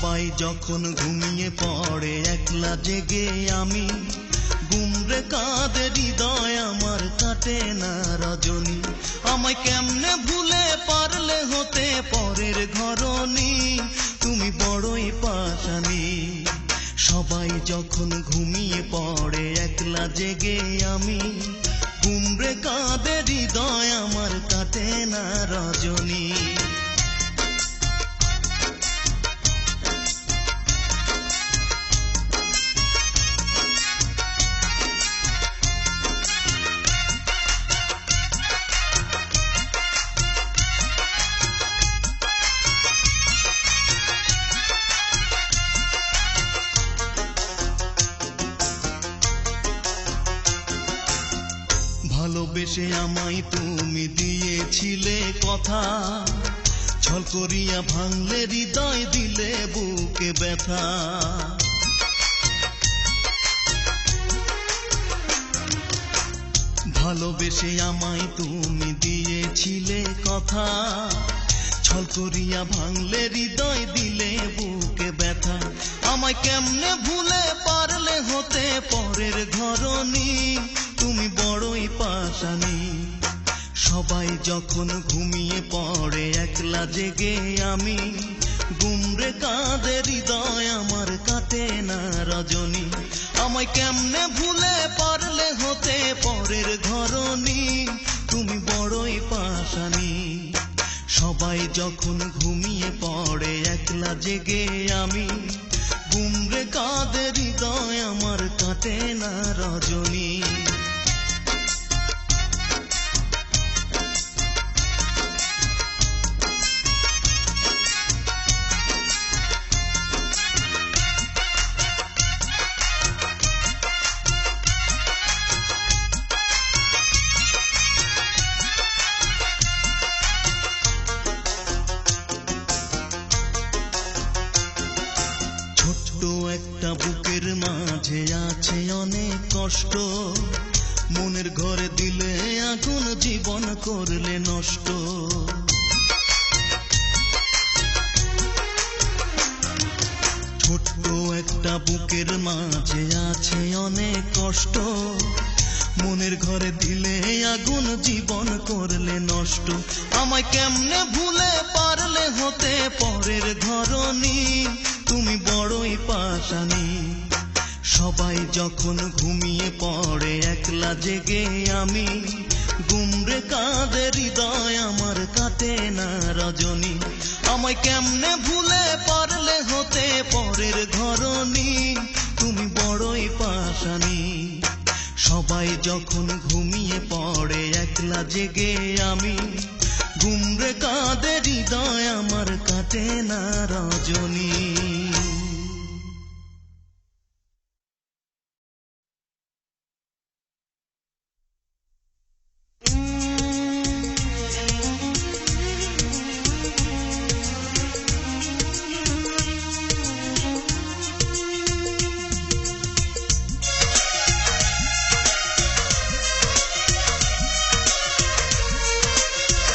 সবাই যখন ঘুমিয়ে পড়ে একলা জেগে আমি গুমরে কাঁদে হৃদয় আমার কাটে না রজনী আমায় কেমনে ভুলে পারলে হতে পরের ঘরণী তুমি বড়ই পাশানি সবাই যখন ঘুমিয়ে পড়ে একলা জেগে আমি গুমরে কাঁদে হৃদয় আমার কাটে না রজনী ভালোবেসে আমায় তুমি দিয়েছিলে কথা ছল করিয়া ভাঙলে হৃদয় দিলে বুকে ব্যথা ভালোবেসে আমায় তুমি দিয়েছিলে কথা ছল করিয়া ভাঙলে হৃদয় দিলে বুকে ব্যথা আমায় কেমনে ভুলে পারলে হতে পরের ঘরণী তুমি বড়ই পাশানি সবাই যখন ঘুমিয়ে পড়ে একলা জেগে আমি গুমরে কাঁদে হৃদয় আমার কাটে না রজনী আমায় কেমনে ভুলে পারলে হতে পরের ঘরণী তুমি বড়ই পাশানি সবাই যখন ঘুমিয়ে পড়ে একলা জেগে আমি গুমরে কাঁদে হৃদয় আমার কাটে না রজনী ছোট্ট একটা বুকের মাঝে আছে অনেক কষ্ট মনের ঘরে দিলে আগুন জীবন করলে নষ্ট ছোট্ট একটা বুকের মাঝে আছে অনেক কষ্ট মনের ঘরে দিলে আগুন জীবন করলে নষ্ট আমায় কেমনে ভুলে পারলে হতে পরের ঘরণী তুমি বড়ই পাশানি সবাই যখন ঘুমিয়ে পড়ে একলা জেগে আমি গুমরে কাঁদে হৃদয় আমার কাটে না রজনী আমায় কেমনে ভুলে পারলে হতে পরের ঘরণী তুমি বড়ই পাশানি সবাই যখন ঘুমিয়ে পড়ে একলা জেগে আমি গুমরে কাঁদে হৃদয় আমার কাটে না রজনী।